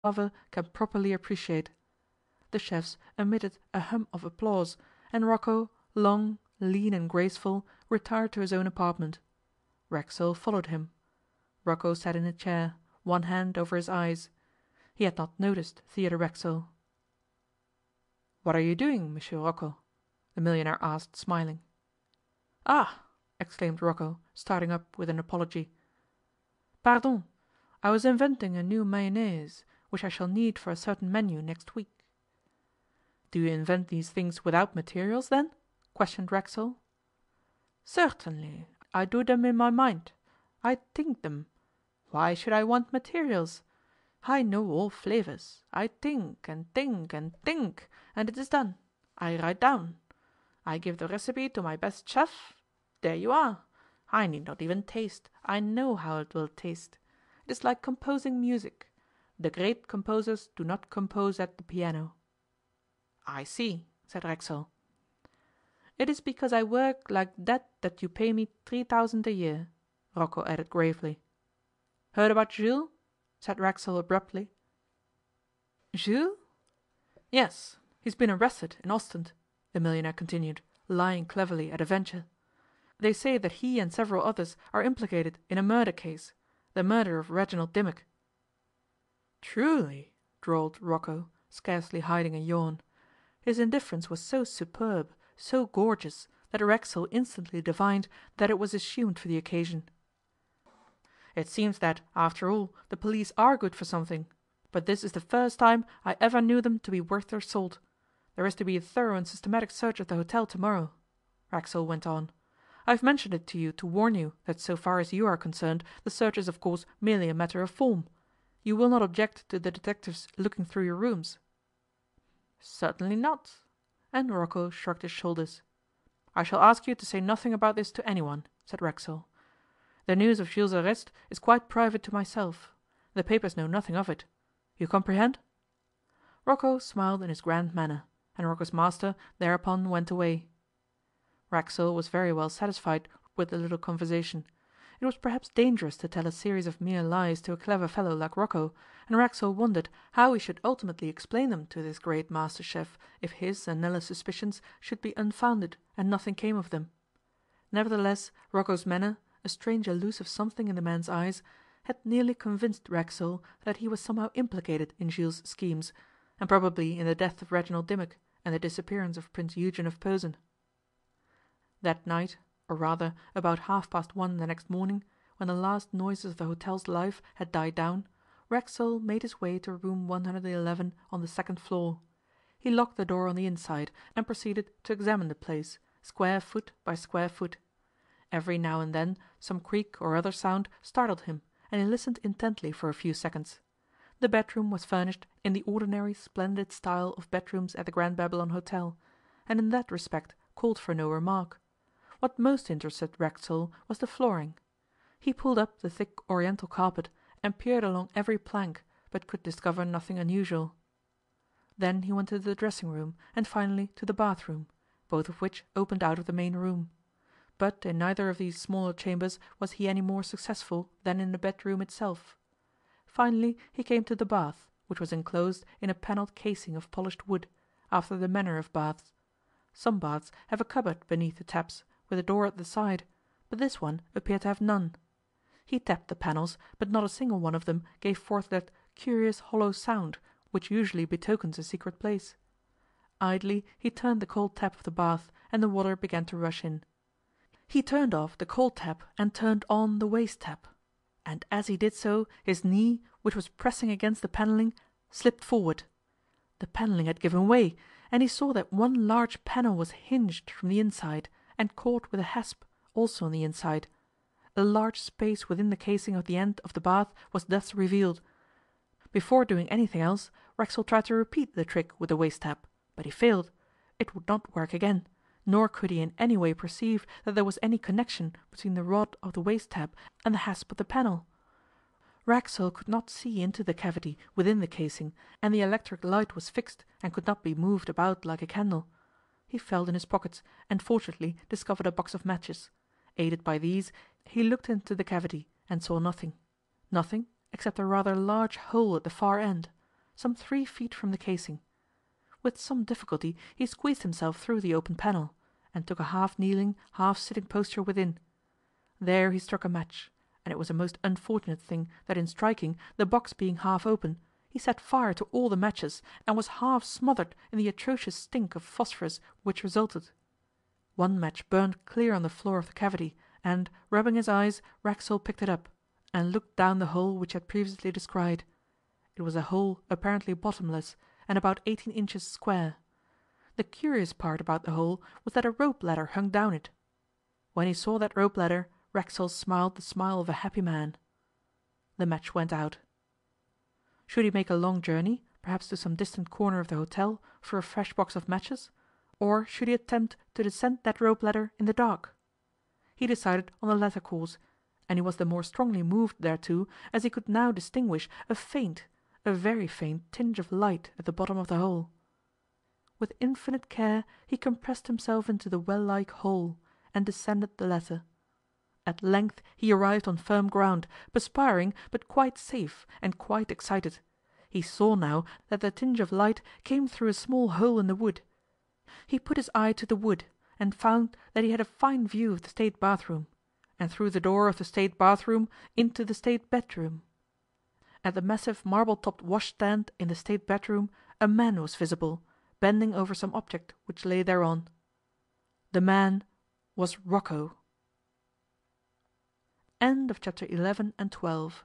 lover can properly appreciate. The chefs emitted a hum of applause, and Rocco, long, lean and graceful, retired to his own apartment. Racksole followed him. Rocco sat in a chair, one hand over his eyes. He had not noticed Theodore Racksole. "What are you doing, Monsieur Rocco?" the millionaire asked, smiling. "Ah!" exclaimed Rocco, starting up with an apology. "Pardon, I was inventing a new mayonnaise, which I shall need for a certain menu next week." "Do you invent these things without materials, then?" questioned Racksole. "Certainly, I do them in my mind. I think them. Why should I want materials? I know all flavors. I think and think and think, and it is done. I write down. I give the recipe to my best chef. There you are. I need not even taste. I know how it will taste. It is like composing music. The great composers do not compose at the piano." "I see," said Racksole. "It is because I work like that you pay me 3,000 a year," Rocco added gravely. "Heard about Jules?" said Racksole abruptly. "Jules?" "Yes, he's been arrested in Ostend," the millionaire continued, lying cleverly at a venture. "They say that he and several others are implicated in a murder case, the murder of Reginald Dimmock." "Truly?" drawled Rocco, scarcely hiding a yawn. His indifference was so superb, so gorgeous, that Racksole instantly divined that it was assumed for the occasion. "It seems that, after all, the police are good for something. But this is the first time I ever knew them to be worth their salt. There is to be a thorough and systematic search of the hotel tomorrow," Racksole went on. "I have mentioned it to you to warn you that so far as you are concerned the search is of course merely a matter of form. You will not object to the detectives looking through your rooms?" "Certainly not," and Rocco shrugged his shoulders. "I shall ask you to say nothing about this to anyone," said Racksole. "The news of Jules' arrest is quite private to myself. The papers know nothing of it. You comprehend?" Rocco smiled in his grand manner, and Rocco's master thereupon went away. Racksole was very well satisfied with the little conversation. It was perhaps dangerous to tell a series of mere lies to a clever fellow like Rocco, and Racksole wondered how he should ultimately explain them to this great master chef if his and Nella's suspicions should be unfounded and nothing came of them. Nevertheless, Rocco's manner, a strange elusive something in the man's eyes, had nearly convinced Racksole that he was somehow implicated in Jules' schemes, and probably in the death of Reginald Dimmock and the disappearance of Prince Eugen of Posen. That night, or rather about 1:30 the next morning, when the last noises of the hotel's life had died down, Racksole made his way to room 111 on the second floor. He locked the door on the inside and proceeded to examine the place, square foot by square foot. Every now and then some creak or other sound startled him, and he listened intently for a few seconds. The bedroom was furnished in the ordinary splendid style of bedrooms at the Grand Babylon Hotel, and in that respect called for no remark. What most interested Racksole was the flooring. He pulled up the thick oriental carpet and peered along every plank, but could discover nothing unusual. Then he went to the dressing room and finally to the bathroom, both of which opened out of the main room. But in neither of these smaller chambers was he any more successful than in the bedroom itself. Finally he came to the bath, which was enclosed in a panelled casing of polished wood, after the manner of baths. Some baths have a cupboard beneath the taps, with a door at the side, but this one appeared to have none. He tapped the panels, but not a single one of them gave forth that curious hollow sound which usually betokens a secret place. Idly he turned the cold tap of the bath, and the water began to rush in. He turned off the cold tap and turned on the waste tap, and as he did so his knee, which was pressing against the panelling, slipped forward. The panelling had given way, and he saw that one large panel was hinged from the inside and caught with a hasp, also on the inside. A large space within the casing of the end of the bath was thus revealed. Before doing anything else, Racksole tried to repeat the trick with the waste tap, but he failed. It would not work again, nor could he in any way perceive that there was any connection between the rod of the waste tap and the hasp of the panel. Racksole could not see into the cavity within the casing, and the electric light was fixed and could not be moved about like a candle. He felt in his pockets and fortunately discovered a box of matches. Aided by these, he looked into the cavity and saw nothing. Nothing except a rather large hole at the far end. some 3 feet from the casing. With some difficulty he squeezed himself through the open panel, and took a half kneeling, half sitting posture within. There he struck a match, and it was a most unfortunate thing that in striking, the box being half open, he set fire to all the matches and was half smothered in the atrocious stink of phosphorus which resulted. One match burned clear on the floor of the cavity, and, rubbing his eyes, Racksole picked it up, and looked down the hole which he had previously descried. It was a hole apparently bottomless, and about 18 inches square. The curious part about the hole was that a rope ladder hung down it. When he saw that rope ladder, Racksole smiled the smile of a happy man. The match went out. Should he make a long journey, perhaps to some distant corner of the hotel, for a fresh box of matches, or should he attempt to descend that rope ladder in the dark? He decided on the latter course, and he was the more strongly moved thereto as he could now distinguish a faint, a very faint tinge of light at the bottom of the hole. With infinite care he compressed himself into the well-like hole, and descended the ladder. At length he arrived on firm ground, perspiring but quite safe and quite excited. He saw now that the tinge of light came through a small hole in the wood. He put his eye to the wood, and found that he had a fine view of the state bathroom, and through the door of the state bathroom into the state bedroom. At the massive marble-topped washstand in the state bedroom a man was visible, bending over some object which lay thereon. The man was Rocco. End of chapter 11 and 12.